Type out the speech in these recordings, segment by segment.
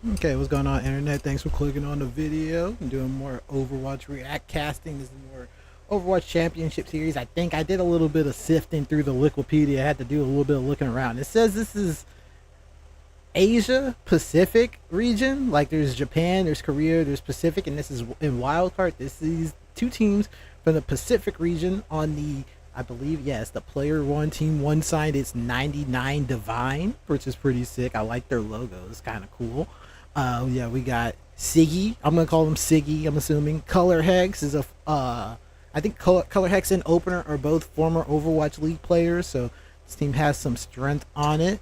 Okay, what's going on, internet? Thanks for clicking on the video. I'm doing more Overwatch react casting. This is more Overwatch Championship Series. I think I did a little bit of sifting through the Wikipedia. I had to do a little bit of looking around. It says this is Asia Pacific region. Like there's Japan, there's Korea, there's Pacific, and this is in wildcard. This is two teams from the Pacific region on the, I believe, yes, the player one team one side. It's 99DIVINE, which is pretty sick. I like their logo. It's kind of cool. Yeah, we got Siggy. I'm gonna call him Siggy. I'm assuming Color Hex is a. I think Color Hex and Opener are both former Overwatch League players, so this team has some strength on it.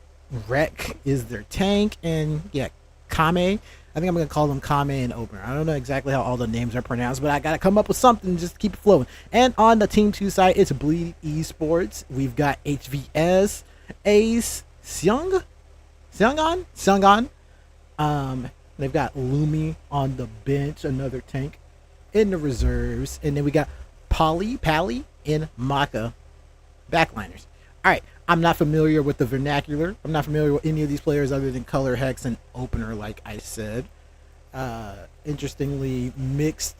Rek is their tank, and yeah, Kame. I think I'm gonna call them Kame and Opener. I don't know exactly how all the names are pronounced, but I gotta come up with something just to keep it flowing. And on the team 2 side, it's Bleed Esports. We've got HVS, Ace, Seongan. They've got Lumi on the bench, another tank in the reserves, and then we got Pally, and Maka backliners. All right, I'm not familiar with the vernacular. I'm not familiar with any of these players other than Color Hex and Opener, like I said. Interestingly, mixed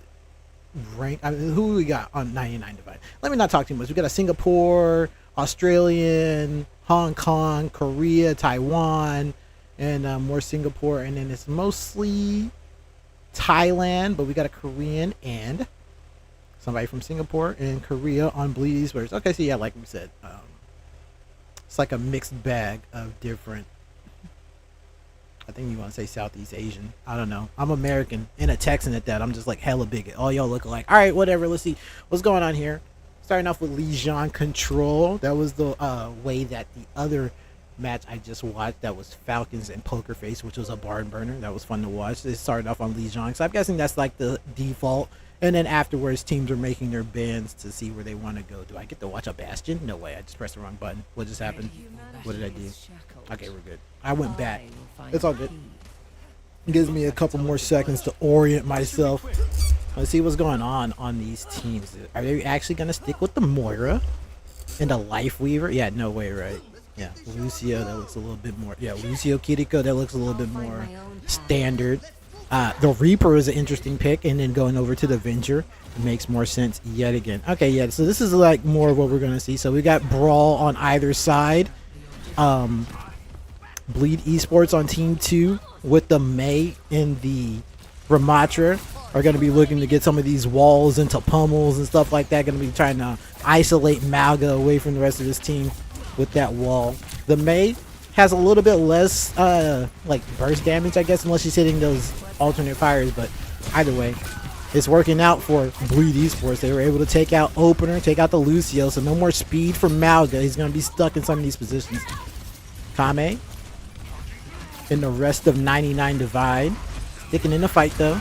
rank. I mean, who we got on 99DIVINE? Let me not talk too much. We got a Singapore, Australian, Hong Kong, Korea, Taiwan, and more Singapore, and then it's mostly Thailand, but we got a Korean and somebody from Singapore and Korea on Bleed Esports. Okay, so yeah, like we said, it's like a mixed bag of different. I think you want to say Southeast Asian. I don't know. I'm American and a Texan at that. I'm just like hella bigot. All y'all look alike. All right, whatever. Let's see what's going on here. Starting off with Lijiang Control. That was the way that the other match I just watched, that was Falcons and Poker Face, which was a barn burner. That was fun to watch. It started off on Lijiang, so I'm guessing that's like the default, and then afterwards teams are making their bans to see where they want to go. Do I get to watch a Bastion? No way, I just pressed the wrong button. What just happened? What did I do? Okay, we're good. I went back. It's all good. It gives me a couple more seconds to orient myself. Let's see what's going on these teams. Are they actually going to stick with the Moira and the Life Weaver? Yeah, no way, right? Yeah, Lucio, that looks a little bit more. Yeah, Lucio Kiriko, that looks a little bit more standard. The Reaper is an interesting pick, and then going over to the Avenger makes more sense yet again. Okay, yeah, so this is like more of what we're gonna see. So we got Brawl on either side. Bleed Esports on team 2 with the Mei and the Ramatra are going to be looking to get some of these walls into pummels and stuff like that. Going to be trying to isolate Malga away from the rest of this team with that wall. The Mei has a little bit less like burst damage, I guess, unless she's hitting those alternate fires, but either way, it's working out for Bleed Esports. They were able to take out Opener, take out the Lucio, so no more speed from Malga. He's going to be stuck in some of these positions. Kame and the rest of 99DIVINE sticking in the fight though.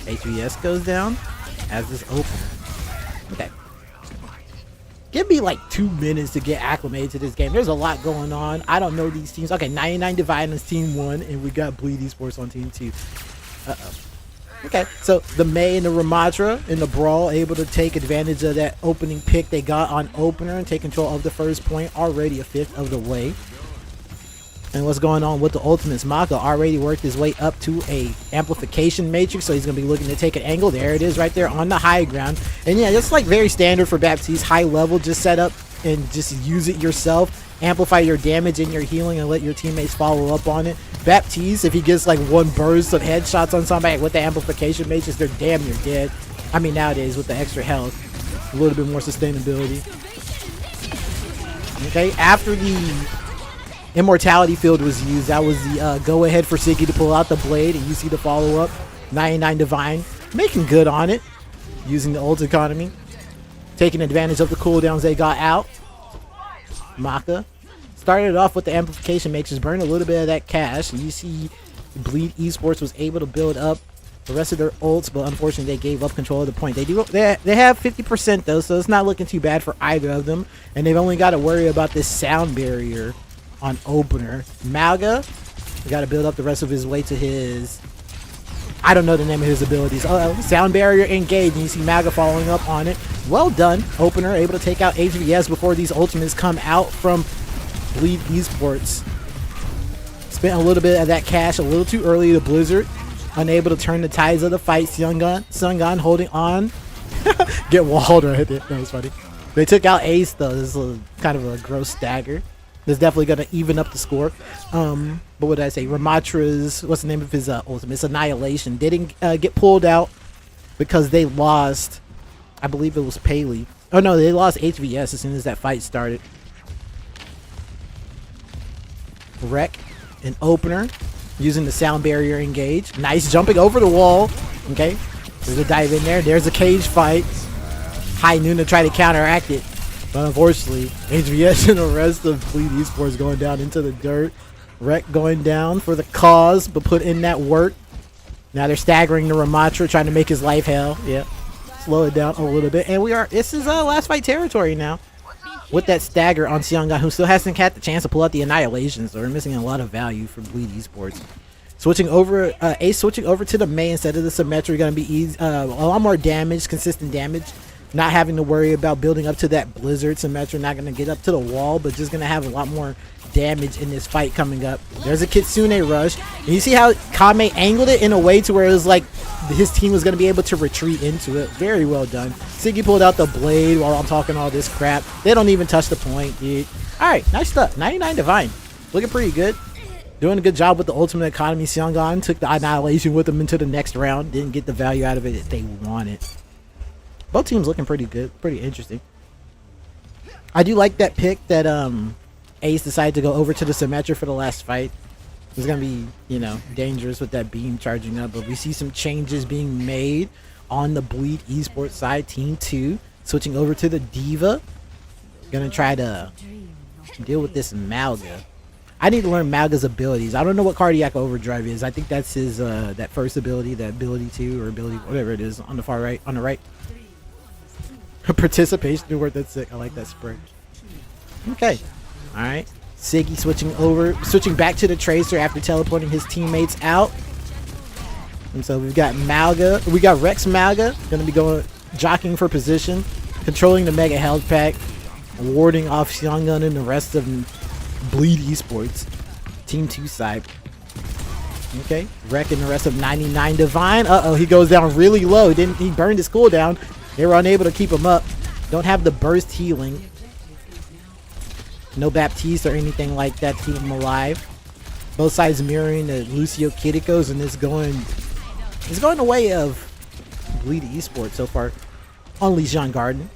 HVS goes down as this Opener. Okay. Give me like 2 minutes to get acclimated to this game. There's a lot going on. I don't know these teams. Okay, 99DIVINE is team 1, and we got Bleed Esports on team 2. Uh-oh. Okay, so the Mei and the Ramatra in the Brawl able to take advantage of that opening pick they got on Opener and take control of the first point, already a fifth of the way. And what's going on with the Ultimates? Maka already worked his way up to a amplification matrix, so he's going to be looking to take an angle. There it is right there on the high ground. And yeah, that's like very standard for Baptiste. High level, just set up and just use it yourself. Amplify your damage and your healing and let your teammates follow up on it. Baptiste, if he gets like one burst of headshots on somebody with the amplification matrix, they're damn near dead. I mean, nowadays with the extra health, a little bit more sustainability. Okay, after the Immortality field was used, that was the go ahead for Siggy to pull out the blade, and you see the follow up. 99DIVINE making good on it, using the ult economy, taking advantage of the cooldowns they got out. Maka started off with the amplification matrix, burned a little bit of that cash, and you see Bleed Esports was able to build up the rest of their ults, but unfortunately they gave up control of the point. They have 50% though, so it's not looking too bad for either of them, and they've only got to worry about this sound barrier on Opener. Malga, we got to build up the rest of his way to his, I don't know the name of his abilities. Sound barrier engaged, and you see Malga following up on it. Well done. Opener able to take out HVS before these ultimates come out from Bleed Esports spent a little bit of that cash a little too early to Blizzard. Unable to turn the tides of the fight. Sungun holding on. Get walled right there. That was funny. They took out Ace though. This is kind of a gross stagger. That's definitely going to even up the score. But what did I say? Ramatra's, what's the name of his ultimate? It's Annihilation. Didn't get pulled out because they lost, I believe it was Paley. Oh no, they lost HVS as soon as that fight started. Wreck, an opener, using the sound barrier engage. Nice jumping over the wall. Okay, there's a dive in there. There's a cage fight. High Noon to try to counteract it. But unfortunately, HVS and the rest of Bleed Esports going down into the dirt. Wreck going down for the cause, but put in that work. Now they're staggering the Ramatra, trying to make his life hell. Yeah, slow it down a little bit. And this is last fight territory now. With that stagger on Xianggan, who still hasn't had the chance to pull out the Annihilation, so we're missing a lot of value from Bleed Esports. Switching over, Ace switching over to the Mei instead of the Symmetra, going to be a lot more damage, consistent damage. Not having to worry about building up to that Blizzard. Symmetra not going to get up to the wall, but just going to have a lot more damage in this fight coming up. There's a Kitsune rush. And you see how Kame angled it in a way to where it was like his team was going to be able to retreat into it. Very well done. Siggy pulled out the blade while I'm talking all this crap. They don't even touch the point, dude. Alright, nice stuff. 99 Divine. Looking pretty good. Doing a good job with the ultimate economy. Xianggan took the Annihilation with them into the next round. Didn't get the value out of it that they wanted. Both teams looking pretty good, pretty interesting. I do like that pick that Ace decided to go over to the Symmetra for the last fight. It's gonna be, you know, dangerous with that beam charging up, but we see some changes being made on the Bleed Esports side. Team 2 switching over to the Diva. Gonna try to deal with this Malga. I need to learn Malga's abilities. I don't know what Cardiac Overdrive is. I think that's his that first ability, that ability 2 or ability whatever it is on the far right, on the right. Participation reward, that's sick. I like that spray. Okay. Alright. Siggy switching back to the Tracer after teleporting his teammates out. And so we've got Malga. We got Rex Malga. Gonna be jockeying for position. Controlling the Mega Health Pack. Warding off Xianggan and the rest of Bleed Esports. Team 2 side. Okay. Wrecking the rest of 99 Divine. Uh-oh, he goes down really low. He burned his cooldown. They were unable to keep him up. Don't have the burst healing. No Baptiste or anything like that to keep him alive. Both sides mirroring the Lucio Kitikos, and it's going the way of Bleed Esports so far. Only Jean Garden.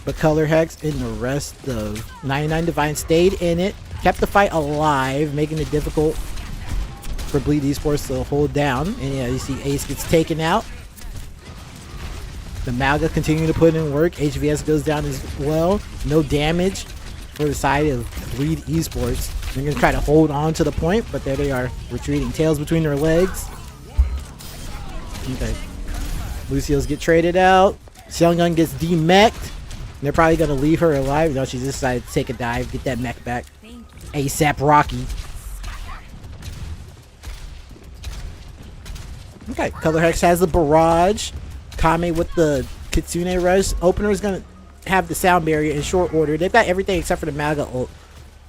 But Color Hex and the rest of 99 Divine stayed in it. Kept the fight alive, making it difficult for Bleed Esports to hold down. And yeah, you see Ace gets taken out. The Malga continuing to put in work. HVS goes down as well. No damage for the side of Bleed Esports. They're going to try to hold on to the point, but there they are, retreating. Tails between their legs. Okay. Lucio's get traded out. Xianggan gets demech'd. They're probably going to leave her alive. No, she just decided to take a dive, get that mech back. ASAP Rocky. Okay, Color Hex has the barrage. Kame with the Kitsune rush. Opener is going to have the sound barrier in short order. They've got everything except for the Malga ult.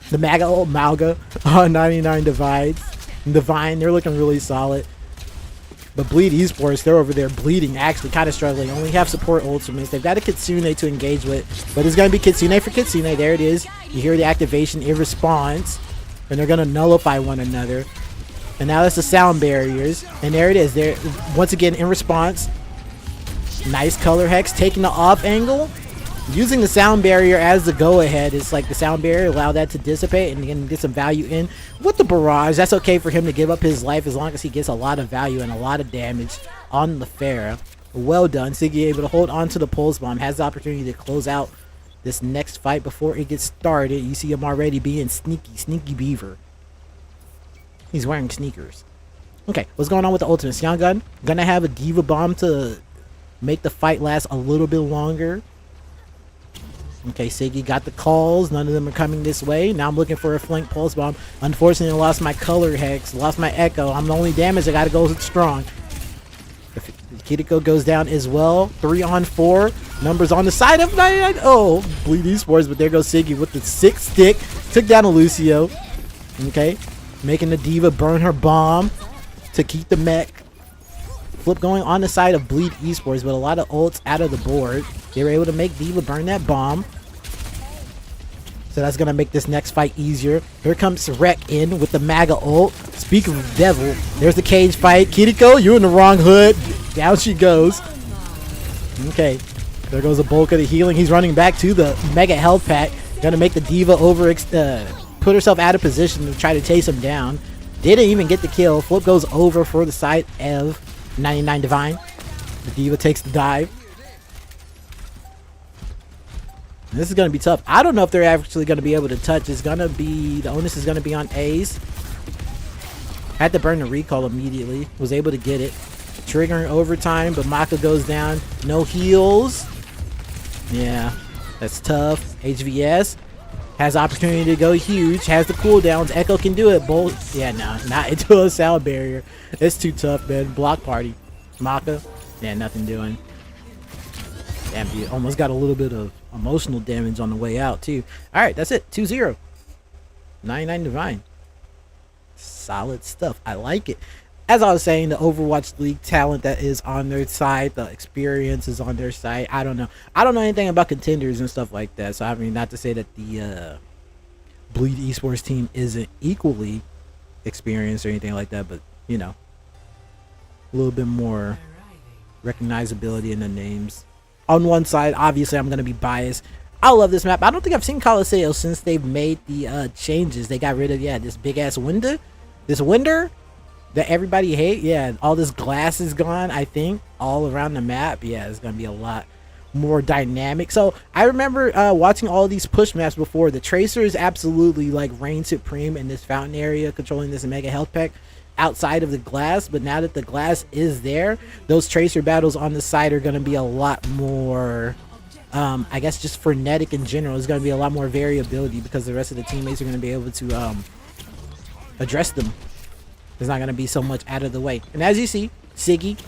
The Malga on 99 Divine. They're looking really solid. But Bleed Esports, they're over there bleeding, actually kind of struggling. Only have support ultimates. They've got a Kitsune to engage with. But it's going to be Kitsune for Kitsune. There it is. You hear the activation. It responds. And they're going to nullify one another. And now that's the sound barriers. And there it is. There, once again, in response. Nice Color Hex taking the off angle. Using the sound barrier as the go-ahead. It's like the sound barrier, allow that to dissipate and then get some value in. With the barrage, that's okay for him to give up his life as long as he gets a lot of value and a lot of damage on the Pharah. Well done. Siggy able to hold on to the Pulse Bomb. Has the opportunity to close out this next fight before it gets started. You see him already being sneaky beaver. He's wearing sneakers. Okay, what's going on with the ultimate? Xianggan gonna have a Diva Bomb to make the fight last a little bit longer. Okay, Siggy got the calls. None of them are coming this way. Now I'm looking for a flank Pulse Bomb. Unfortunately, I lost my Color Hex. Lost my Echo. I'm the only damage. I gotta go strong. Kiriko goes down as well. 3-on-4. Numbers on the side of 99. Oh, Bleed Esports, but there goes Siggy with the 6 stick. Took down a Lucio. Okay. Making the D.Va burn her bomb to keep the mech. Flip going on the side of Bleed Esports, but a lot of ults out of the board. They were able to make D.Va burn that bomb. So that's going to make this next fight easier. Here comes Rek in with the MAGA ult. Speak of the devil. There's the cage fight. Kiriko, you're in the wrong hood. Down she goes. Okay. There goes the bulk of the healing. He's running back to the mega health pack. Going to make the D.Va put herself out of position to try to chase him down. Didn't even get the kill. Flip goes over for the side of 99DIVINE. The D.Va takes the dive. This is going to be tough. I don't know if they're actually going to be able to touch. It's going to be, the onus is going to be on Ace. Had to burn the recall immediately. Was able to get it. Triggering overtime, but Maka goes down. No heals. Yeah, that's tough. HVS has opportunity to go huge. Has the cooldowns. Echo can do it. Both. Yeah, no, not into a sound barrier. It's too tough, man. Block party. Maka. Yeah, nothing doing. Damn, you almost got a little bit of emotional damage on the way out, too. All right, that's it. 2-0. 99DIVINE. Solid stuff. I like it. As I was saying, the Overwatch League talent that is on their side, the experience is on their side. I don't know. I don't know anything about contenders and stuff like that. So, I mean, not to say that the Bleed Esports team isn't equally experienced or anything like that, but, you know, a little bit more recognizability in the names. On one side, obviously, I'm going to be biased. I love this map. I don't think I've seen Colosseo since they've made the changes. They got rid of, yeah, this big-ass window. This window that everybody hate. Yeah, all this glass is gone, I think, all around the map. Yeah, it's going to be a lot more dynamic. So, I remember watching all these push maps before. The Tracer is absolutely, like, reign supreme in this fountain area, controlling this mega health pack outside of the glass. But now that the glass is there, those Tracer battles on the side are going to be a lot more... I guess just frenetic in general. There's going to be a lot more variability because the rest of the teammates are going to be able to address them. There's not going to be so much out of the way. And as you see, Siggy,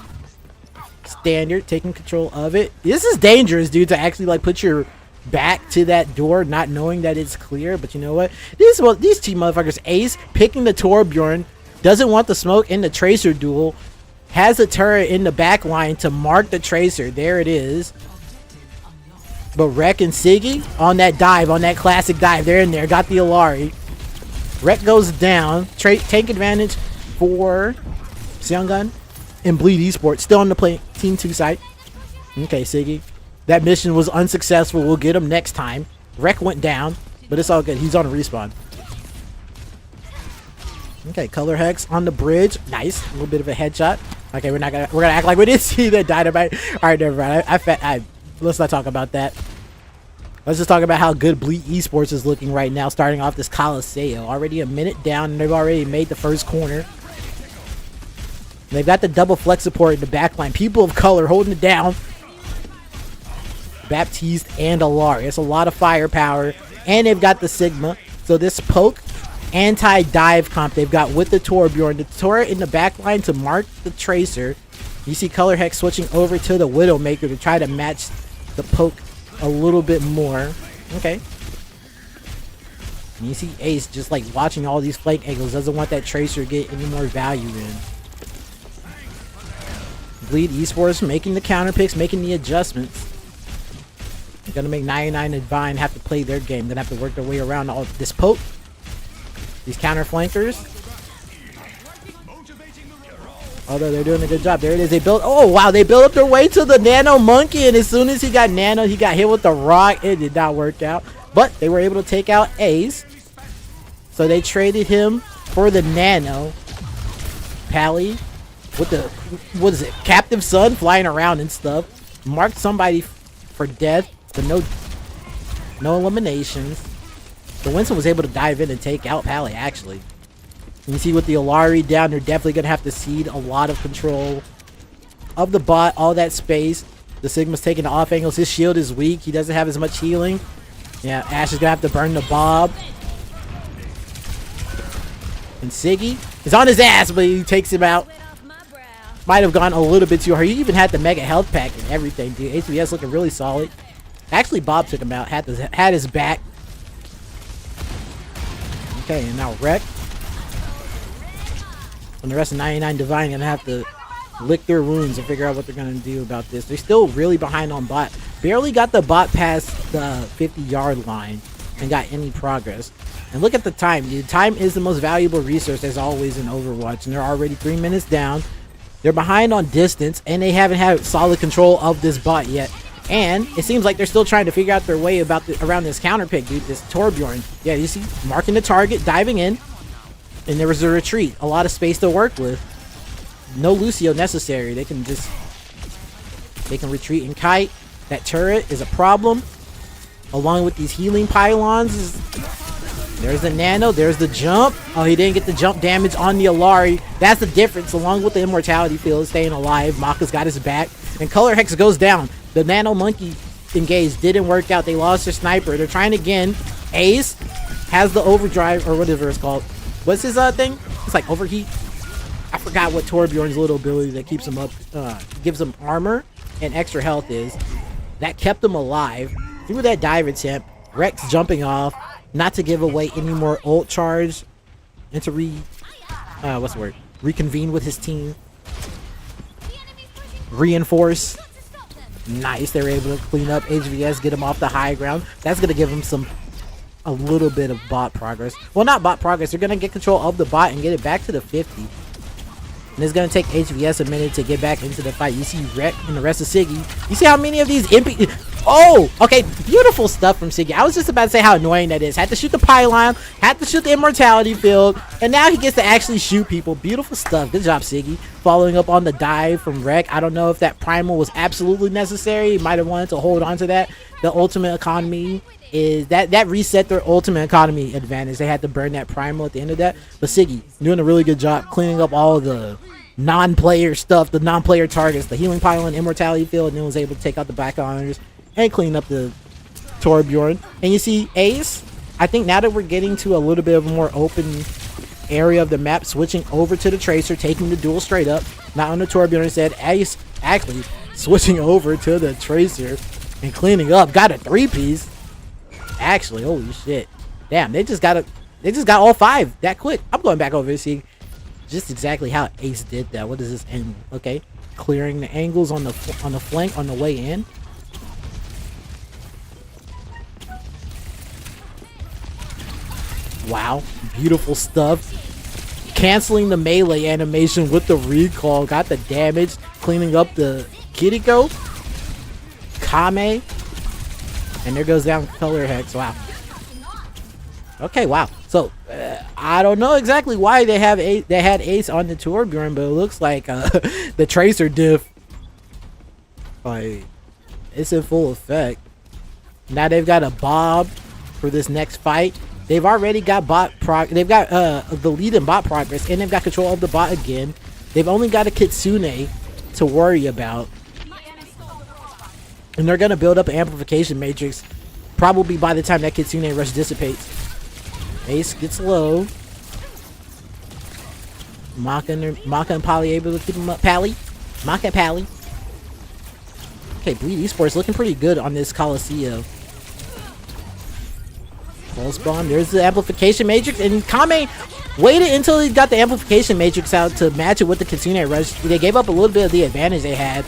standard, taking control of it. This is dangerous, dude, to actually like put your back to that door, not knowing that it's clear. But you know what? These two motherfuckers, Ace picking the Torbjorn, doesn't want the smoke in the Tracer duel, has a turret in the back line to mark the Tracer. There it is. But Rek and Siggy on that dive, on that classic dive, they're in there. Got the Alari. Rek goes down. Take advantage for Seongun and Bleed Esports. Still on the Team 2 side. Okay, Siggy. That mission was unsuccessful. We'll get him next time. Rek went down, but it's all good. He's on a respawn. Okay, Color Hex on the bridge. Nice. A little bit of a headshot. Okay, we're gonna act like we didn't see that dynamite. All right, never mind. Let's not talk about that. Let's just talk about how good Bleed Esports is looking right now, starting off this Colosseo. Already a minute down, and they've already made the first corner. They've got the double flex support in the backline. People of color holding it down. Baptiste and Alari. It's a lot of firepower. And they've got the Sigma. So this poke anti-dive comp they've got with the Torbjorn. The turret in the backline to mark the Tracer. You see Color Hex switching over to the Widowmaker to try to match the poke a little bit more. Okay. And you see Ace just like watching all these flank angles. Doesn't want that Tracer to get any more value in. Bleed Esports making the counter picks, making the adjustments. They're going to make 99DIVINE have to play their game. They're going to have to work their way around all this poke. These counter flankers. Although they're doing a good job. There it is. They built. Oh, wow. They built up their way to the Nano Monkey. And as soon as he got Nano, he got hit with the rock. It did not work out. But they were able to take out Ace. So they traded him for the Nano. Pally with the, what is it? Captive Sun flying around and stuff. Marked somebody for death. But no eliminations. The Winston was able to dive in and take out Pally, actually. You see with the Alari down, they're definitely going to have to cede a lot of control of the bot, all that space. The Sigma's taking the off angles. His shield is weak. He doesn't have as much healing. Yeah, Ash is going to have to burn the Bob. And Siggy is on his ass, but he takes him out. might have gone a little bit too hard. He even had the mega health pack and everything, dude. HVS looking really solid. Actually, Bob took him out, had his back. Okay, and now Wreck and the rest of 99DIVINE gonna have to lick their wounds and figure out what they're gonna do about this. They're still really behind on bot. Barely got the bot past the 50-yard line and got any progress. And look at the time, dude. Time is the most valuable resource as always in Overwatch, and they're already 3 minutes down. They're behind on distance, and they haven't had solid control of this bot yet. And it seems like they're still trying to figure out their way around this counter pick, dude. This Torbjorn. Yeah, you see, marking the target, diving in, and there was a retreat. A lot of space to work with. No Lucio necessary. They can retreat and kite. That turret is a problem. Along with these healing pylons. There's the nano. There's the jump. Oh, he didn't get the jump damage on the Alari. That's the difference. Along with the immortality field staying alive. Maka's got his back. And Color Hex goes down. The nano monkey engaged didn't work out. They lost their sniper. They're trying again. Ace has the overdrive, or whatever it's called. What's his thing? It's like overheat. I forgot what Torbjorn's little ability that keeps him up, gives him armor and extra health is. That kept him alive. Through that dive attempt, Rex jumping off, not to give away any more ult charge, and to reconvene with his team. Reinforce. Nice, they were able to clean up HVS, get him off the high ground. That's gonna give him a little bit of bot progress. Well, not bot progress. They're gonna get control of the bot and get it back to the 50. And it's gonna take HVS a minute to get back into the fight. You see Rek and the rest of Siggy. You see how many of these MP... Oh, okay, beautiful stuff from Siggy. I was just about to say how annoying that is. Had to shoot the pylon, had to shoot the immortality field, and now he gets to actually shoot people. Beautiful stuff. Good job, Siggy. Following up on the dive from Rek. I don't know if that primal was absolutely necessary. He might have wanted to hold on to that. The ultimate economy is that reset their ultimate economy advantage. They had to burn that primal at the end of that. But Siggy doing a really good job cleaning up all the non-player stuff, the non-player targets, the healing pylon, immortality field, and then was able to take out the back honors and clean up the Torbjorn. And you see Ace, I think now that we're getting to a little bit of a more open area of the map, switching over to the Tracer, taking the duel straight up, not on the Torbjorn instead. Ace actually switching over to the Tracer and cleaning up. Got a 3-piece. Actually, holy shit. Damn, they just got all 5 that quick. I'm going back over to see just exactly how Ace did that. What is this angle? Okay. Clearing the angles on the flank on the way in. Wow, beautiful stuff. Canceling the melee animation with the recall. Got the damage. Cleaning up the Kiriko. Kame. And there goes down Color Hex. Wow. Okay, wow. So, I don't know exactly why they had Ace on the Torbjorn, but it looks like the Tracer diff, like, it's in full effect. Now they've got a Bob for this next fight. They've already got they've got the lead in bot progress, and they've got control of the bot again. They've only got a Kitsune to worry about. And they're going to build up an amplification matrix probably by the time that Kitsune rush dissipates. Ace gets low. Maka and Pally able to keep him up. Maka and Pally. Okay, Bleed Esports looking pretty good on this Coliseum. Pulse Bomb. There's the amplification matrix. And Kame waited until he got the amplification matrix out to match it with the Kitsune rush. They gave up a little bit of the advantage they had.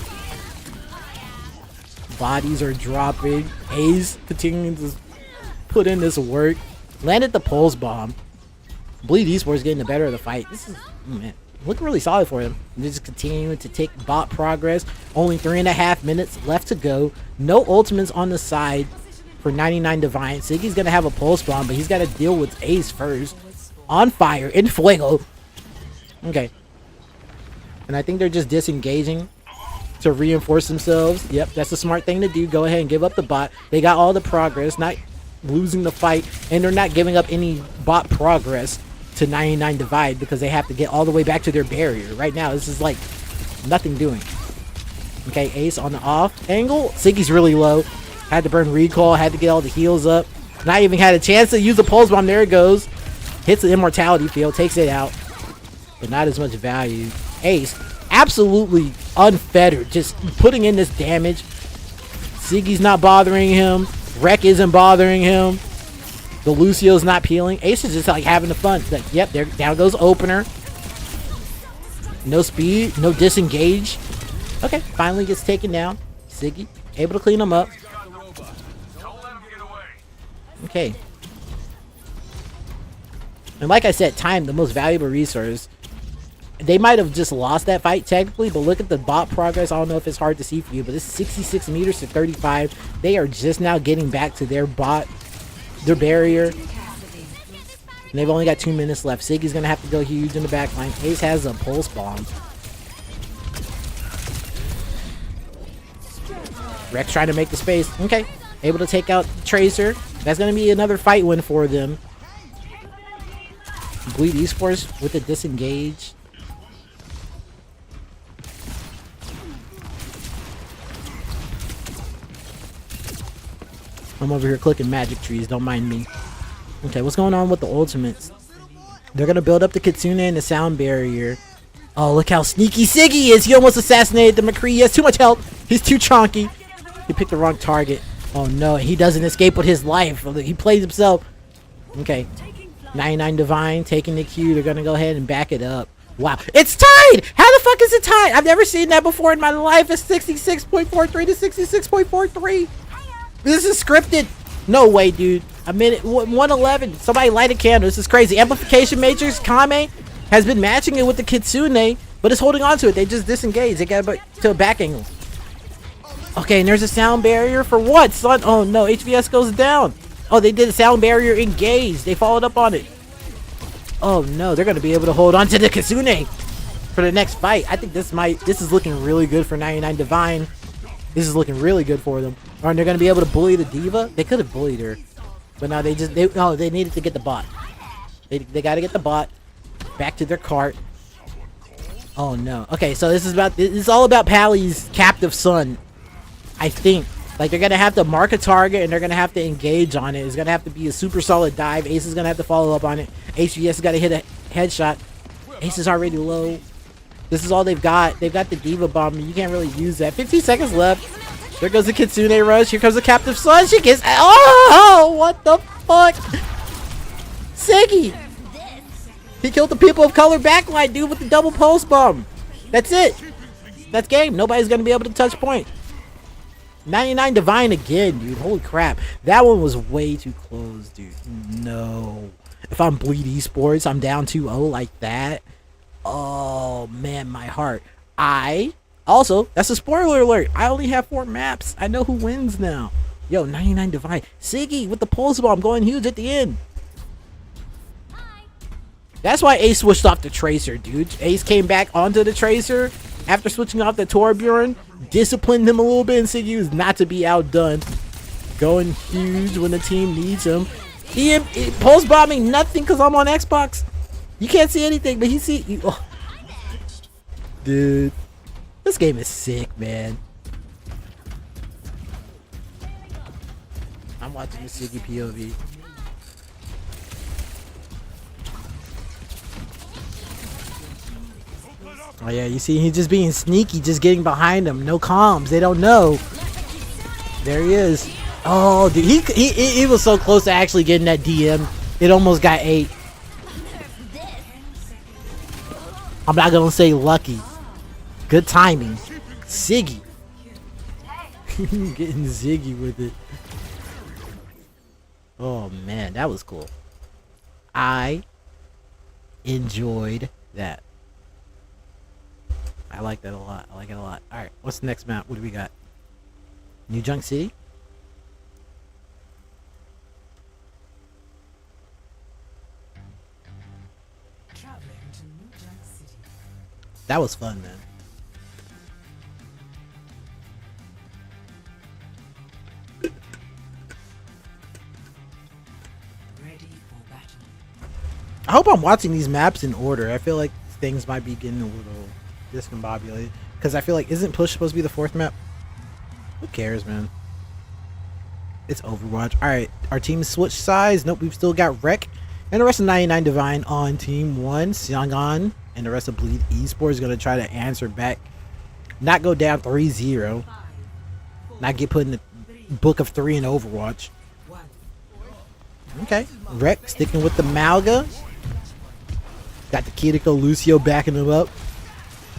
Bodies are dropping. Ace continuing to put in this work. Landed the Pulse Bomb. Bleed Esports getting the better of the fight. This is, man, looking really solid for them. They're just continuing to take bot progress. Only 3.5 minutes left to go. No ultimates on the side for 99DIVINE. Siggy's going to have a Pulse Bomb, but he's got to deal with Ace first. On fire. In Fuego. Okay. And I think they're just disengaging to reinforce themselves. Yep, that's a smart thing to do. Go ahead and give up the bot. They got all the progress, not losing the fight, and they're not giving up any bot progress to 99DIVINE because they have to get all the way back to their barrier. Right now, this is like nothing doing. Okay, Ace on the off angle. Siggy's really low. Had to burn recall, had to get all the heals up. Not even had a chance to use the Pulse Bomb. There it goes. Hits the immortality field, takes it out. But not as much value. Ace absolutely unfettered, just putting in this damage. Siggy's not bothering him. Wreck isn't bothering him. The Lucio's not peeling. Ace is just like having the fun. Like, yep, there down goes opener. No speed, no disengage. Okay, finally gets taken down. Siggy able to clean him up. Okay. And like I said, time, the most valuable resource. They might have just lost that fight technically, but look at the bot progress. I don't know if it's hard to see for you, but it's 66 meters to 35. They are just now getting back to their bot, their barrier. And they've only got 2 minutes left. Siggy's going to have to go huge in the back line. Ace has a pulse bomb. Rex trying to make the space. Okay. Able to take out Tracer. That's going to be another fight win for them. Bleed Esports with a disengage. I'm over here clicking magic trees, don't mind me. Okay, what's going on with the ultimates? They're gonna build up the Kitsune and the sound barrier. Oh, look how sneaky Siggy is! He almost assassinated the McCree. He has too much health. He's too chonky. He picked the wrong target. Oh no, he doesn't escape with his life. He plays himself. Okay, 99DIVINE taking the Q. They're gonna go ahead and back it up. Wow, it's tied! How the fuck is it tied? I've never seen that before in my life. It's 66.43 to 66.43. This is scripted. No way, dude. A minute 111. Somebody light a candle. This is crazy. Amplification Matrix Kame has been matching it with the Kitsune, but it's holding on to it. They just disengage. They got to a back angle. Okay, and there's a sound barrier for what, son? Oh no, HVS goes down. Oh, they did a sound barrier engage. They followed up on it. Oh no, they're gonna be able to hold on to the Kitsune for the next fight. I think this is looking really good for 99DIVINE. This is looking really good for them. Or they're gonna be able to bully the diva. They could have bullied her, but now they needed to get the bot. They got to get the bot back to their cart. Oh no. Okay, so this is all about Pally's captive son. I think like they're gonna have to mark a target and they're gonna have to engage on it. It's gonna have to be a super solid dive. Ace is gonna have to follow up on it. HVS has got to hit a headshot. Ace is already low. This is all they've got. They've got the diva bomb. You can't really use that. 15 seconds left. There goes the Kitsune rush. Here comes the captive son. She gets... Oh, what the fuck? Siggy. He killed the people of color backline, dude, with the double pulse bomb. That's it. That's game. Nobody's going to be able to touch point. 99DIVINE again, dude. Holy crap. That one was way too close, dude. No. If I'm Bleed Esports, I'm down 2-0 like that. Oh, man, my heart. Also, that's a spoiler alert. I only have 4 maps. I know who wins now. Yo, 99DIVINE. Siggy with the pulse bomb going huge at the end. That's why Ace switched off the Tracer, dude. Ace came back onto the Tracer after switching off the Torbjorn. Disciplined him a little bit, and Siggy was not to be outdone. Going huge when the team needs him. He pulse bombing nothing because I'm on Xbox. You can't see anything, but he see you. Oh. Dude. This game is sick, man. I'm watching the Siggy POV. Oh yeah, you see he's just being sneaky, just getting behind him. No comms, they don't know. There he is. Oh, dude, he was so close to actually getting that DM. It almost got 8. I'm not gonna say lucky. Good timing. Siggy. Getting Ziggy with it. Oh man, that was cool. I enjoyed that. I like that a lot. I like it a lot. Alright, what's the next map? What do we got? New Junk City? That was fun, man. I hope I'm watching these maps in order. I feel like things might be getting a little discombobulated. Because I feel like, isn't Push supposed to be the 4th map? Who cares, man? It's Overwatch. Alright, our team switched sides. Nope, we've still got Wreck. And the rest of 99DIVINE on team 1. Siongan And the rest of Bleed Esports is going to try to answer back. Not go down 3-0. Not get put in the book of 3 in Overwatch. Okay. Rec sticking with the Malga. Got the Kiriko Lucio backing him up.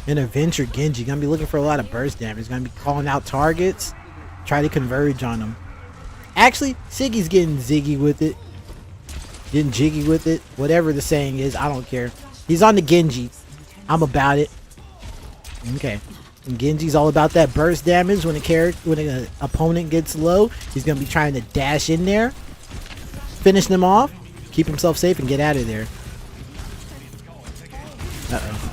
And Adventure Genji. Going to be looking for a lot of burst damage. Going to be calling out targets. Try to converge on them. Actually, Siggy's getting ziggy with it. Getting jiggy with it. Whatever the saying is, I don't care. He's on the Genji. I'm about it. Okay. And Genji's all about that burst damage. When an opponent gets low, he's going to be trying to dash in there. Finish them off. Keep himself safe and get out of there. Uh-oh.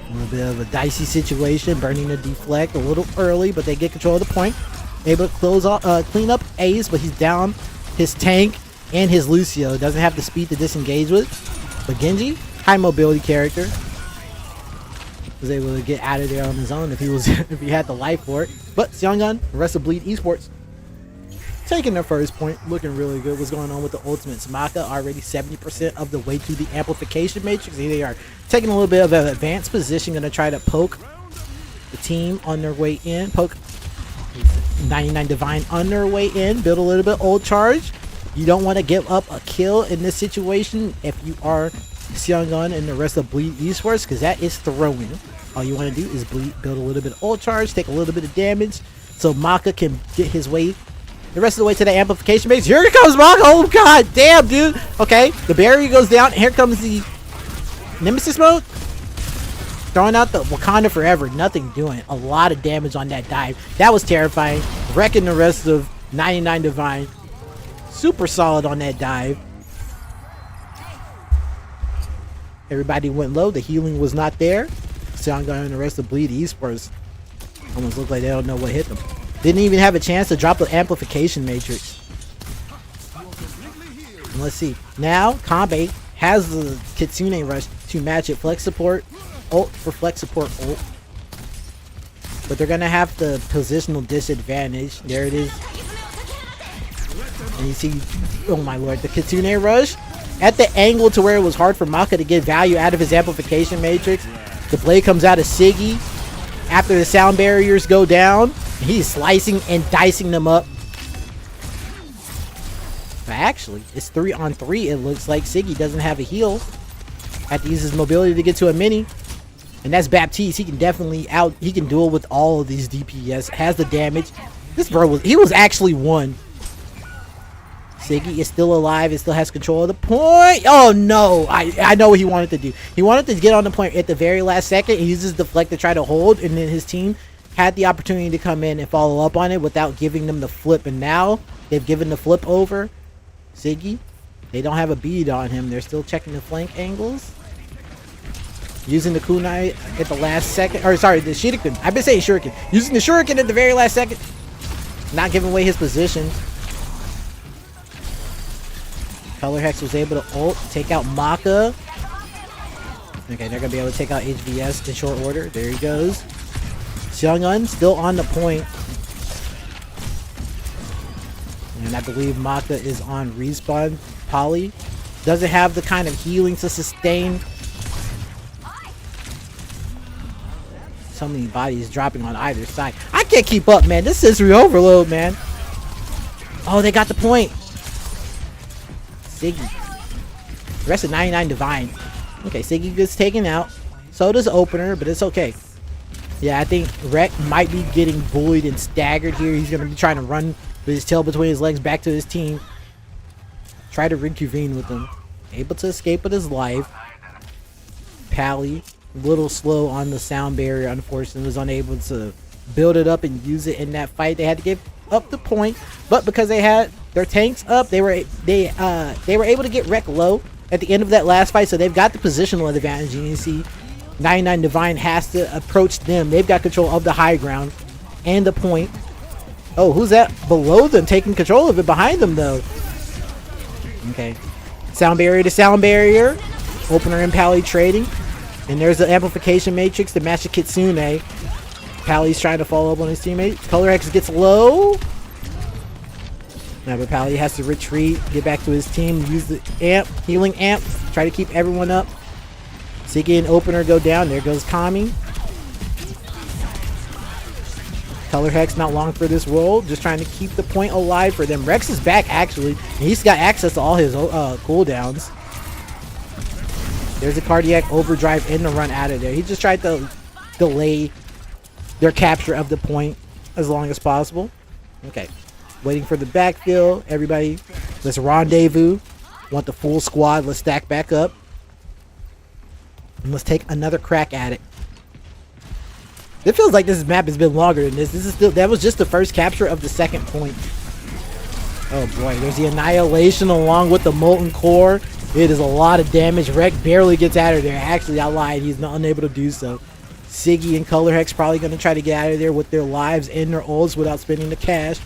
A little bit of a dicey situation. Burning the deflect a little early, but they get control of the point. Able to close off, clean up Ace, but he's down his tank and his Lucio. Doesn't have the speed to disengage with. But Genji, high mobility character, was able to get out of there on his own if he had the life for it. But Seongun, the rest of Bleed Esports, taking their first point, looking really good. What's going on with the ultimates? Maka already 70% of the way to the amplification matrix. They are taking a little bit of an advanced position, going to try to poke the team on their way in. Poke 99DIVINE on their way in. Build a little bit old charge. You don't want to give up a kill in this situation if you are Seongun and the rest of Bleed Esports, because that is throwing. All you want to do is build a little bit of old charge, take a little bit of damage, so Maka can get his way the rest of the way to the amplification base. Here comes Maka. Oh god damn, dude. Okay, the barrier goes down. Here comes the Nemesis mode. Throwing out the Wakanda Forever. Nothing doing. A lot of damage on that dive. That was terrifying. Wrecking the rest of 99DIVINE. Super solid on that dive. Everybody went low. The healing was not there. Seongun and the rest of Bleed Esports almost look like they don't know what hit them. Didn't even have a chance to drop the amplification matrix. And let's see. Now, Kanbei has the Kitsune Rush to match it. Flex support. Ult for flex support ult. But they're going to have the positional disadvantage. There it is. And you see, oh my lord, the Kitsune Rush at the angle to where it was hard for Maka to get value out of his amplification matrix. The blade comes out of Siggy after the sound barriers go down. He's slicing and dicing them up. But actually, it's 3-on-3. It looks like Siggy doesn't have a heal. Had to use his mobility to get to a mini. And that's Baptiste. He can definitely he can duel with all of these DPS. Has the damage. This bro was actually one. Siggy is still alive. It still has control of the point. Oh no. I know what he wanted to do. He wanted to get on the point at the very last second. He uses deflect to try to hold, and then his team had the opportunity to come in and follow up on it without giving them the flip. And now they've given the flip over. Siggy, they don't have a bead on him. They're still checking the flank angles. Using the kunai at the last second. Or sorry, the shuriken. I've been saying shuriken. Using the shuriken at the very last second. Not giving away his position. Color Hex was able to ult, take out Maka. Okay, they're going to be able to take out HVS in short order. There he goes. Seongun still on the point. And I believe Maka is on respawn. Polly doesn't have the kind of healing to sustain. So many bodies dropping on either side. I can't keep up, man. This is overload, man. Oh, they got the point. Siggy. The rest of 99DIVINE. Okay, Siggy gets taken out. So does Opener, but it's okay. Yeah, I think Rec might be getting bullied and staggered here. He's going to be trying to run with his tail between his legs back to his team. Try to reconvene with them. Able to escape with his life. Pally, a little slow on the sound barrier, unfortunately, was unable to build it up and use it in that fight. They had to give up the point, but because they had their tanks up, they were able to get Rec low at the end of that last fight, so they've got the positional advantage. And you see 99DIVINE has to approach them. They've got control of the high ground and the point. Oh, who's that below them taking control of it? Behind them, though. Okay. Sound barrier to sound barrier. Opener and Pally trading. And there's the amplification matrix to match the Kitsune. Pally's trying to follow up on his teammate. Color X gets low. Now, but Pally has to retreat, get back to his team, use the amp, healing amp, try to keep everyone up. Siggy and Opener go down. There goes Kami. Color Hex not long for this roll. Just trying to keep the point alive for them. Rex is back, actually. And he's got access to all his cooldowns. There's a Cardiac Overdrive in the run out of there. He just tried to delay their capture of the point as long as possible. Okay. Waiting for the backfill. Everybody, let's rendezvous. Want the full squad. Let's stack back up. And let's take another crack at it. It feels like this map has been longer than this. This is still, that was just the first capture of the second point. Oh boy, there's the Annihilation along with the Molten Core. It is a lot of damage. Rek barely gets out of there. Actually, I lied. He's not unable to do so. Siggy and Color Hex probably going to try to get out of there with their lives and their ults without spending the cash.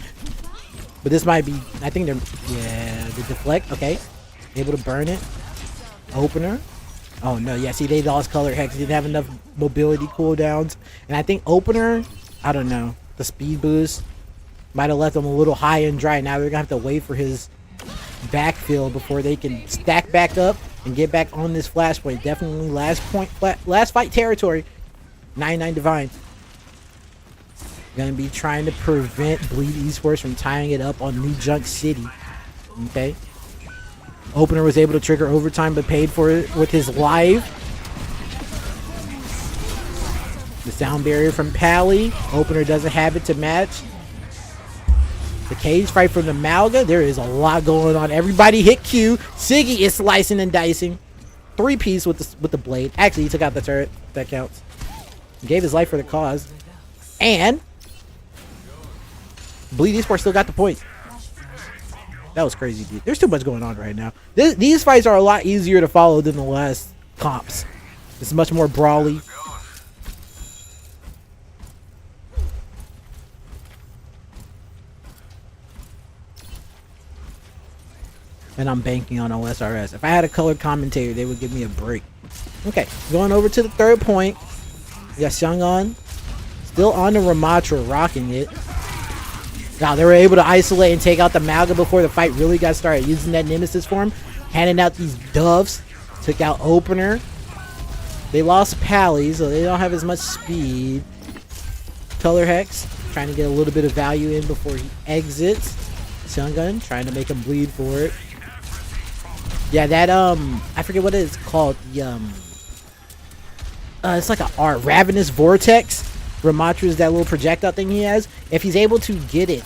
But this might be, I think they're, yeah, the deflect. Okay. Able to burn it. Opener. Oh no, yeah, see, they lost Color Hex. He didn't have enough mobility cooldowns. And I think Opener, I don't know, the speed boost might have left him a little high and dry. Now they're going to have to wait for his backfill before they can stack back up and get back on this flashpoint. Definitely last fight territory. 99DIVINE. Going to be trying to prevent Bleed Esports from tying it up on New Junk City. Okay. Opener was able to trigger overtime but paid for it with his life. The sound barrier from Pally. Opener doesn't have it to match. The cage fight from the Malga. There is a lot going on. Everybody hit Q. Siggy is slicing and dicing. 3-piece with the blade. Actually, he took out the turret. That counts. He gave his life for the cause. And Bleed Esports still got the point. That was crazy, dude. There's too much going on right now. These fights are a lot easier to follow than the last comps. It's much more brawly. And I'm banking on OSRS. If I had a colored commentator, they would give me a break. Okay, going over to the third point. We got Xiangan still on the Ramatra, rocking it. Now they were able to isolate and take out the Malga before the fight really got started. Using that Nemesis form, handing out these doves. Took out Opener. They lost Pally, so they don't have as much speed. Color Hex trying to get a little bit of value in before he exits. Xiangan trying to make him bleed for it. Yeah, that I forget what it's called. The it's like a Ravenous Vortex. Ramatra's that little projectile thing he has. If he's able to get it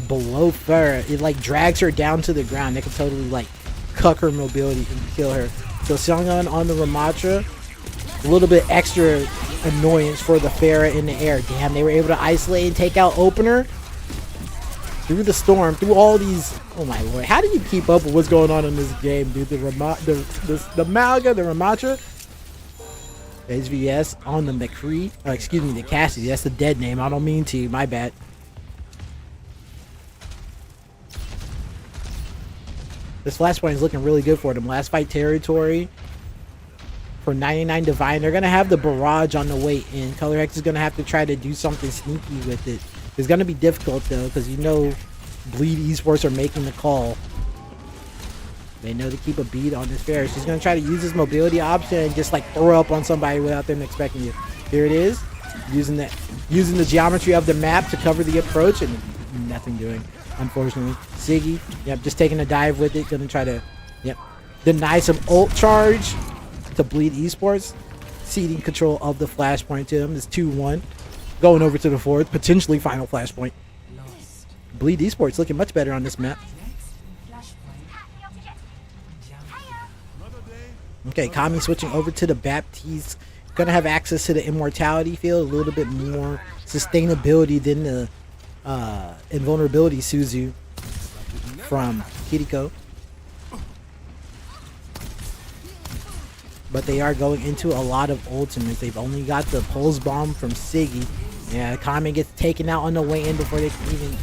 below Farah, it like drags her down to the ground. They can totally like cuck her mobility and kill her. So Xiangan on the Ramatra, a little bit extra annoyance for the Farah in the air. Damn, they were able to isolate and take out Opener through the storm, through all these. Oh my lord, how do you keep up with what's going on in this game, dude? The Malga, the Ramatra. HVS on the McCree. Excuse me, the Cassidy. That's the dead name. I don't mean to. My bad. This flashpoint is looking really good for them. Last fight territory for 99DIVINE. They're going to have the barrage on the way in. Color X is going to have to try to do something sneaky with it. It's going to be difficult, though, because you know Bleed Esports are making the call. They know to keep a beat on this fair. She's going to try to use his mobility option and just like throw up on somebody without them expecting you. Here it is. Using the geometry of the map to cover the approach and nothing doing, unfortunately. Siggy, yep, just taking a dive with it. Going to try to, yep, deny some ult charge to Bleed Esports. Ceding control of the flashpoint to him. It's 2-1. Going over to the fourth, potentially final flashpoint. Bleed Esports looking much better on this map. Okay, Kami switching over to the Baptiste. Gonna have access to the immortality field, a little bit more sustainability than the invulnerability Suzu from Kiriko. But they are going into a lot of ultimates. They've only got the pulse bomb from Siggy. Yeah, Kami gets taken out on the way in before they can even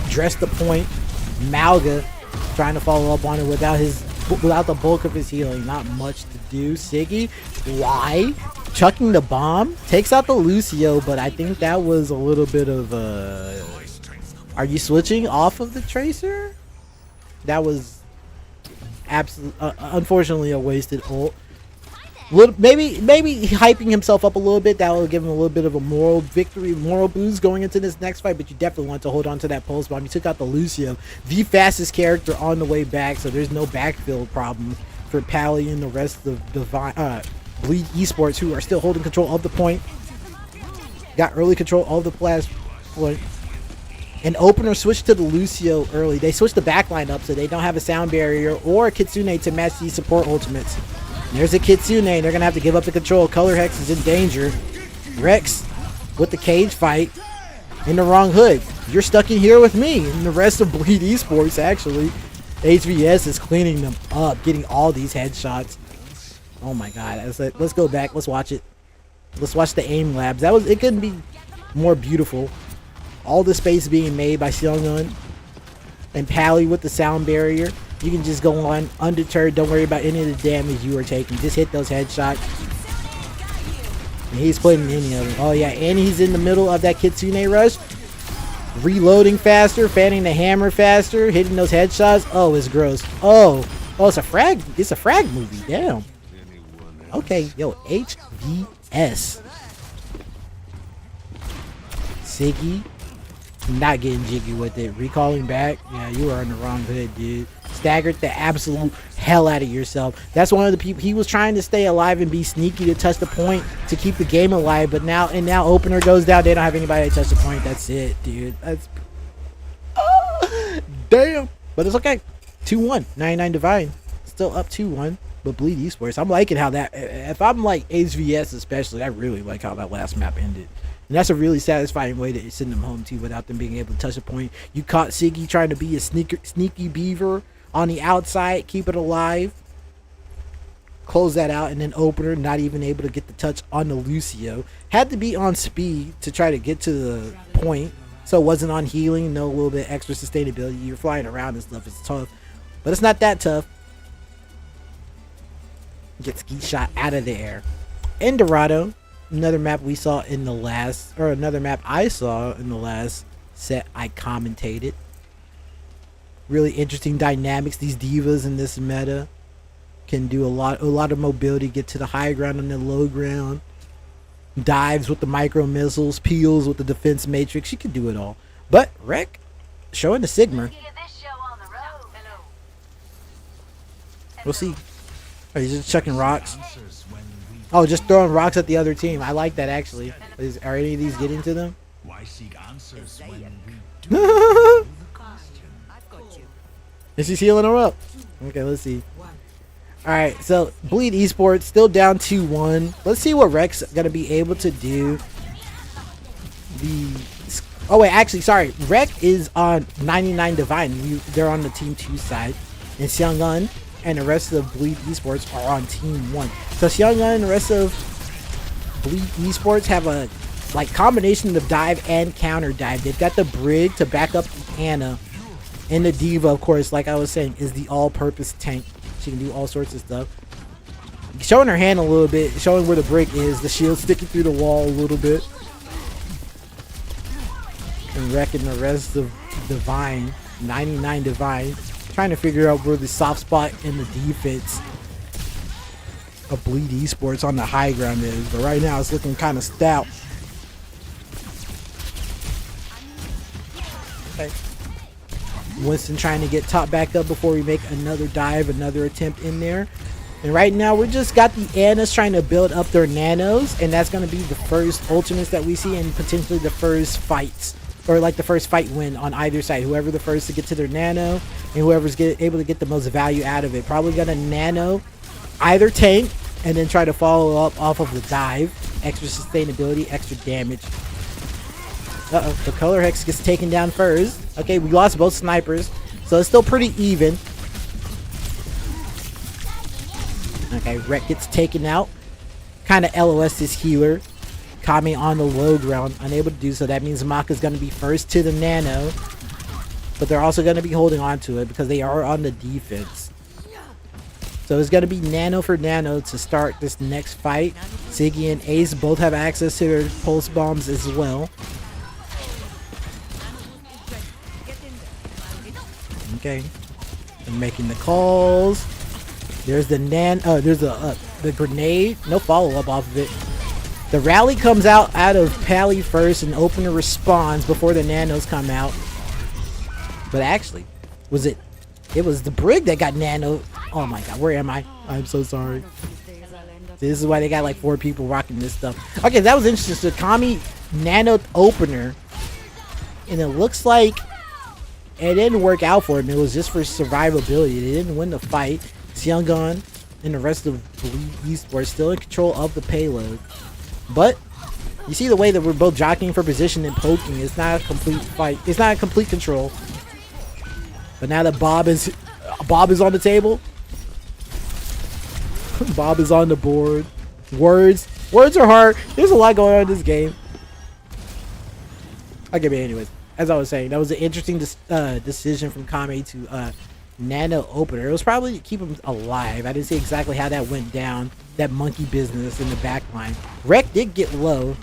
address the point. Malga trying to follow up on it without the bulk of his healing. Not much to do. Siggy, why? Chucking the bomb. Takes out the Lucio, but I think that was a little bit of are you switching off of the Tracer? That was absolutely, unfortunately, a wasted ult. Maybe hyping himself up a little bit. That will give him a little bit of a moral victory, moral boost going into this next fight. But you definitely want to hold on to that pulse bomb. You took out the Lucio, the fastest character on the way back, so there's no backfield problem for Pally and the rest of Bleed Esports, who are still holding control of the point. Got early control of the blast point. And Opener switched to the Lucio early. They switched the backline up so they don't have a sound barrier or a Kitsune to match these support ultimates. And there's a Kitsune. They're going to have to give up the control. Color Hex is in danger. Rex with the cage fight in the wrong hood. You're stuck in here with me. And the rest of Bleed Esports, actually. HVS is cleaning them up, getting all these headshots. Oh my god. Let's go back. Let's watch it. Let's watch the aim labs. It couldn't be more beautiful. All the space being made by Seongun and Pally with the sound barrier. You can just go on undeterred. Don't worry about any of the damage you are taking. Just hit those headshots. And he's putting any of them. Oh yeah, and he's in the middle of that Kitsune rush. Reloading faster, fanning the hammer faster, hitting those headshots. Oh, it's gross. Oh, it's a frag. It's a frag movie. Damn. Okay, yo, HVS. Siggy. Not getting jiggy with it. Recalling back. Yeah, you are on the wrong hood, dude. Staggered the absolute hell out of yourself. That's one of the people. He was trying to stay alive and be sneaky to touch the point to keep the game alive. But now Opener goes down. They don't have anybody to touch the point. That's it, dude. That's damn. But it's okay. 2-1. 99DIVINE. Still up 2-1. But Bleed Esports. I'm liking how that. If I'm like HVS especially, I really like how that last map ended. And that's a really satisfying way to send them home too, without them being able to touch a point. You caught Siggy trying to be a sneaky beaver on the outside, keep it alive, close that out, and then Opener not even able to get the touch on the Lucio. Had to be on speed to try to get to the point, so it wasn't on healing. No little bit extra sustainability. You're flying around and stuff. It's tough, but it's not that tough. Get ski shot out of the air. In Dorado. Another map we saw in the last, or another map I saw in the last set I commentated. Really interesting dynamics. These divas in this meta can do a lot of mobility, get to the high ground and the low ground. Dives with the micro missiles, peels with the defense matrix. She can do it all. But Rek showing the Sigma. We'll see. Oh, he's just chucking rocks. Oh, just throwing rocks at the other team. I like that, actually. Are any of these getting to them? Is he healing her up? Okay, let's see. Alright, so Bleed Esports still down 2-1. Let's see what Rek's going to be able to do. Oh, wait, actually, sorry. Rek is on 99DIVINE. They're on the Team 2 side. And Seongun and the rest of Bleed Esports are on Team 1. So Seongun and the rest of Bleed Esports have a combination of dive and counter dive. They've got the Brig to back up Anna. And the Diva, of course, like I was saying, is the all-purpose tank. She can do all sorts of stuff. Showing her hand a little bit, showing where the Brig is. The shield sticking through the wall a little bit. And wrecking the rest of Divine, 99DIVINE. Trying to figure out where the soft spot in the defense of Bleed Esports on the high ground is. But right now it's looking kind of stout. Okay. Winston trying to get top back up before we make another dive, another attempt in there. And right now we just got the Annas trying to build up their nanos, and that's going to be the first ultimates that we see, and potentially the first fights, or like the first fight win on either side. Whoever the first to get to their nano, and whoever's able to get the most value out of it. Probably going to nano either tank, and then try to follow up off of the dive. Extra sustainability, extra damage. Uh-oh, the Color Hex gets taken down first. Okay, we lost both snipers, so it's still pretty even. Okay, Rek gets taken out. Kind of LOS his healer. Kami on the low ground, unable to do so. That means Maka's going to be first to the nano. But they're also going to be holding on to it because they are on the defense. So it's going to be nano for nano to start this next fight. Siggy and Ace both have access to their pulse bombs as well. Okay, they're making the calls. There's the there's a the grenade, no follow-up off of it. The rally comes out of Pally first, and opener responds before the nanos come out. But actually, it was the Brig that got nano. Oh my god, where am I? I'm so sorry. This is why they got like 4 people rocking this stuff. Okay, that was interesting. So Kami nano opener, and it looks like it didn't work out for him. It was just for survivability. They didn't win the fight. Seongun and the rest of Esports still in control of the payload. But you see the way that we're both jockeying for position and poking. It's not a complete fight. It's not a complete control. But now that Bob is on the table. Bob is on the board. Words are hard. There's a lot going on in this game. Okay, but anyways, as I was saying, that was an interesting decision from Kame to nano opener. It was probably to keep him alive. I didn't see exactly how that went down. That monkey business in the back line. Rek did get low.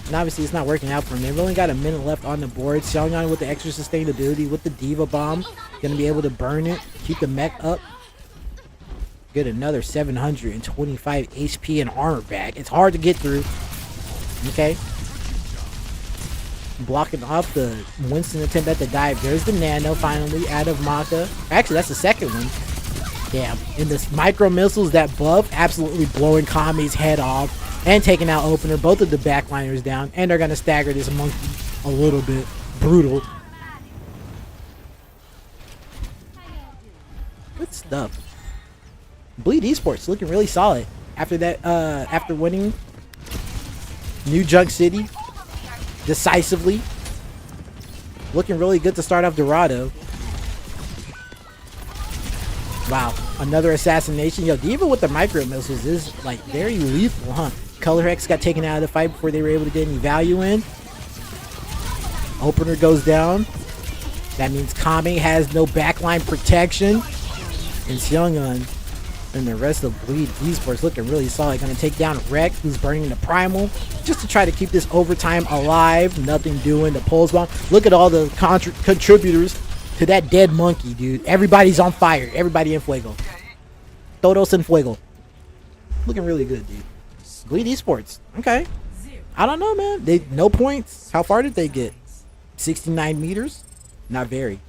And obviously it's not working out for him. They've only got a minute left on the board. Seongun with the extra sustainability with the Diva Bomb. Gonna be able to burn it. Keep the mech up. Get another 725 HP and armor back. It's hard to get through. Okay. Blocking off the Winston attempt at the dive. There's the nano finally out of Maka. Actually, that's the second one. Damn. And the micro missiles that buff absolutely blowing Kami's head off and taking out opener. Both of the backliners down. And they're going to stagger this monkey a little bit. Brutal. Good stuff. Bleed Esports looking really solid after that. After winning New Junk City decisively, looking really good to start off Dorado. Wow, another assassination. Yo, Diva with the micro missiles is like very lethal, huh? Color Hex got taken out of the fight before they were able to get any value in. Opener goes down. That means Kame has no backline protection, and Seongun and the rest of Bleed Esports looking really solid. Gonna take down Rek, who's burning the Primal, just to try to keep this overtime alive. Nothing doing. The Pulse Bomb. Look at all the contributors to that dead monkey, dude. Everybody's on fire. Everybody in fuego. Todos en fuego. Looking really good, dude. Bleed Esports. Okay. I don't know, man. They no points. How far did they get? 69 meters? Not very.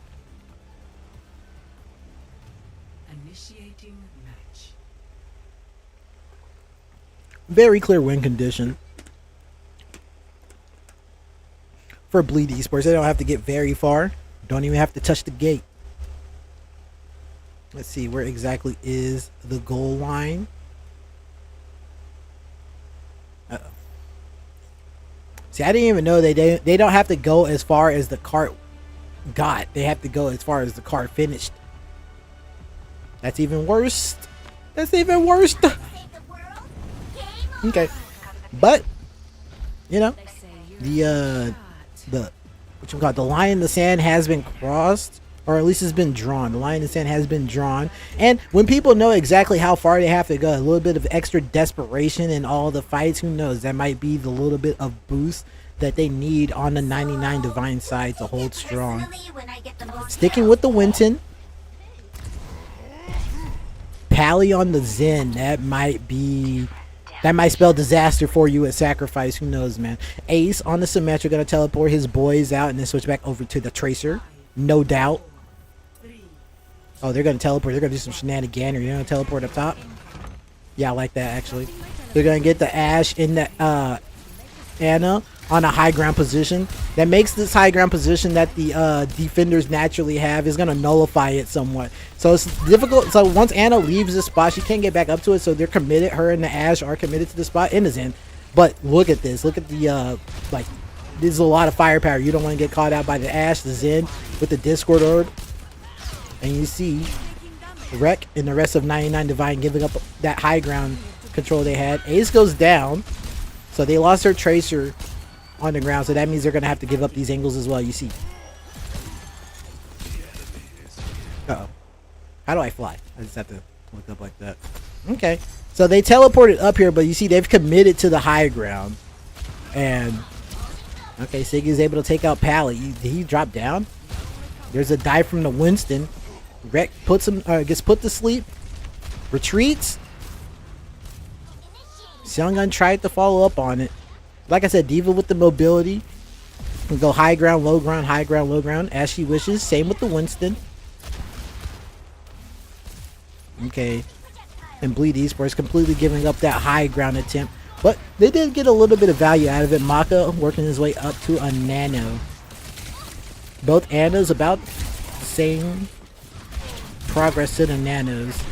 Very clear win condition for Bleed Esports. They don't have to get very far. Don't even have to touch the gate. Let's see, where exactly is the goal line? Uh-oh. See, I didn't even know they don't have to go as far as the cart got. They have to go as far as the cart finished. That's even worse. That's even worse. Okay, but you know, the line in the sand has been crossed, or at least it's been drawn. The line in the sand has been drawn, and when people know exactly how far they have to go, a little bit of extra desperation in all the fights, who knows, that might be the little bit of boost that they need on the 99DIVINE side to hold strong. Sticking with the Winton, Pally on the Zen, that might spell disaster for you at Sacrifice. Who knows, man? Ace on the Symmetra gonna teleport his boys out and then switch back over to the Tracer. No doubt. Oh, they're gonna teleport. They're gonna do some shenaniganery. They're gonna teleport up top. Yeah, I like that, actually. They're gonna get the Ashe in the Anna on a high ground position. That makes this high ground position that the defenders naturally have is gonna nullify it somewhat. So it's difficult. So once Anna leaves the spot, she can't get back up to it. So they're committed. Her and the Ashe are committed to the spot in the Zen. But look at this. Look at the like. This is a lot of firepower. You don't want to get caught out by the Ashe, the Zen with the Discord Orb, and you see Rek and the rest of 99DIVINE giving up that high ground control they had. Ace goes down, so they lost their Tracer on the ground, so that means they're gonna have to give up these angles as well. You see. Uh-oh. How do I fly? I just have to look up like that. Okay. So they teleported up here, but you see they've committed to the high ground. And okay, Siggy's able to take out Pally. Did he drop down? There's a dive from the Winston. Rek puts him gets put to sleep. Retreats. Seongun tried to follow up on it. Like I said, D.Va with the mobility. Can go high ground, low ground, high ground, low ground, as she wishes. Same with the Winston. Okay. And Bleed Esports completely giving up that high ground attempt. But they did get a little bit of value out of it. Maka working his way up to a nano. Both Annas about the same progress to the nanos.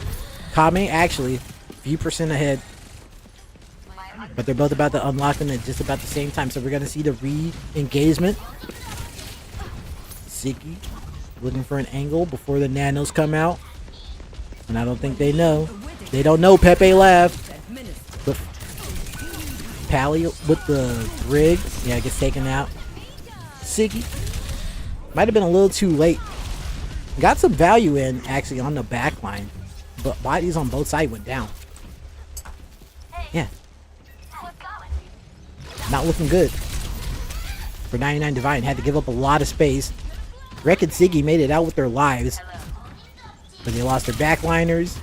Kame actually a few percent ahead. But they're both about to unlock them at just about the same time. So we're going to see the re-engagement. Ziggy looking for an angle before the nanos come out. And I don't think they know. They don't know Pepe left. But Pally with the rig. Yeah, gets taken out. Ziggy. Might have been a little too late. Got some value in, actually, on the back line. But bodies on both sides went down. Yeah. Not looking good for 99DIVINE. Had to give up a lot of space. Rek and Ziggy made it out with their lives. But they lost their backliners.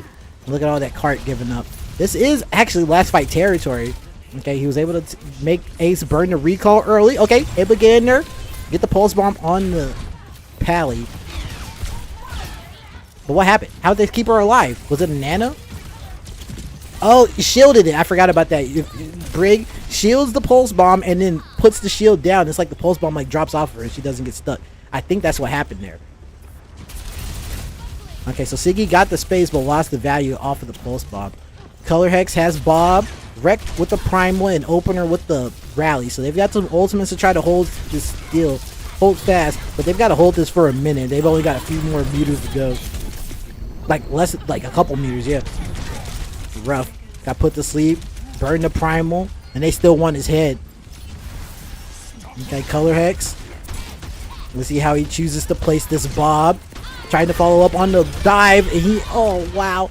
Look at all that cart given up. This is actually last fight territory. Okay, he was able to make Ace burn the recall early. Okay, able to get in there. Get the pulse bomb on the Pally. But what happened? How did they keep her alive? Was it a nano? Oh, shielded it. I forgot about that. Brig shields the pulse bomb and then puts the shield down. It's like the pulse bomb like drops off her and she doesn't get stuck. I think that's what happened there. Okay, so Ziggy got the space but lost the value off of the pulse bomb. Color Hex has Bob. Wreck with the primal and Opener with the rally. So they've got some ultimates to try to hold this deal. Hold fast. But they've got to hold this for a minute. They've only got a few more meters to go. Like a couple meters, yeah. Rough. Got put to sleep. Burned the primal. And they still want his head. Okay, Color Hex. Let's see how he chooses to place this Bob. Trying to follow up on the dive. And he, oh wow.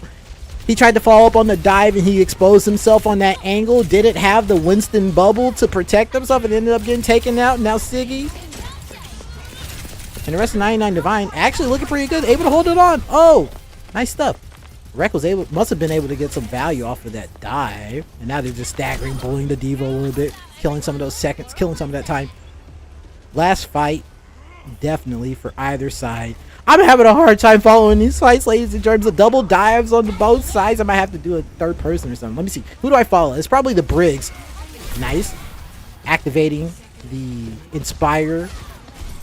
He tried to follow up on the dive and he exposed himself on that angle. Didn't have the Winston bubble to protect himself and ended up getting taken out. Now Ziggy. And the rest of 99DIVINE actually looking pretty good. Able to hold it on. Oh, nice stuff. Rek was must have been able to get some value off of that dive. And now they're just staggering, bullying the D.Va a little bit. Killing some of those seconds, killing some of that time. Last fight, definitely for either side. I'm having a hard time following these fights, ladies and gentlemen. Double dives on both sides. I might have to do a third person or something. Let me see. Who do I follow? It's probably the Briggs. Nice. Activating the Inspire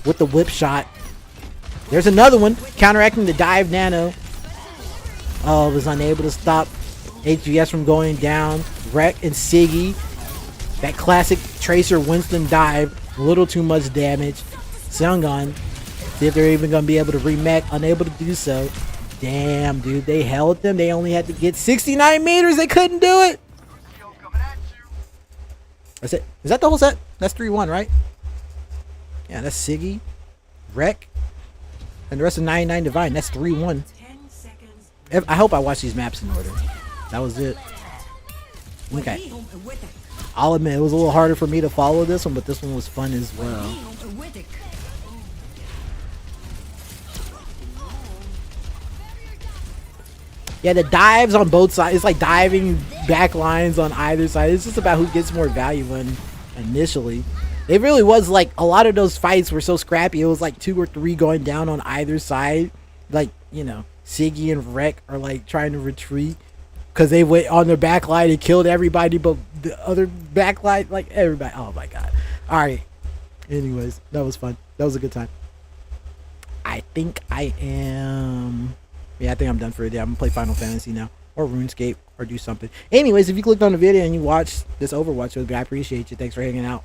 with the whip shot. There's another one. Counteracting the dive nano. Oh, was unable to stop HVS from going down. Rek and Ziggy. That classic Tracer Winston dive. A little too much damage. Seongun. See if they're even going to be able to remake. Unable to do so. Damn, dude. They held them. They only had to get 69 meters. They couldn't do it. That's it. Is that the whole set? That's 3-1, right? Yeah, that's Ziggy, Rek, and the rest of 99DIVINE. That's 3-1. I hope I watched these maps in order. That was it. Okay. I'll admit, it was a little harder for me to follow this one, but this one was fun as well. Yeah, the dives on both sides. It's like diving back lines on either side. It's just about who gets more value in initially. It really was like a lot of those fights were so scrappy. It was like 2 or 3 going down on either side. Like, you know, Ziggy and Rek are like trying to retreat because they went on their back line and killed everybody but the other back line. Like everybody. Oh my god. Alright. Anyways, that was fun. That was a good time. I think I am... Yeah, I think I'm done for the day. I'm going to play Final Fantasy now. Or RuneScape. Or do something. Anyways, if you clicked on the video and you watched this Overwatch with me, I appreciate you. Thanks for hanging out.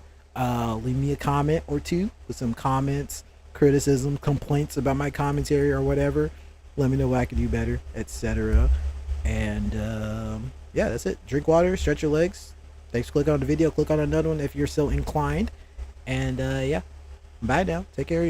Leave me a comment or two with some comments, criticism, complaints about my commentary or whatever. Let me know what I can do better, etc. And yeah, that's it. Drink water, stretch your legs. Thanks for clicking on the video. Click on another one if you're so inclined. And yeah, bye now. Take care of yourself.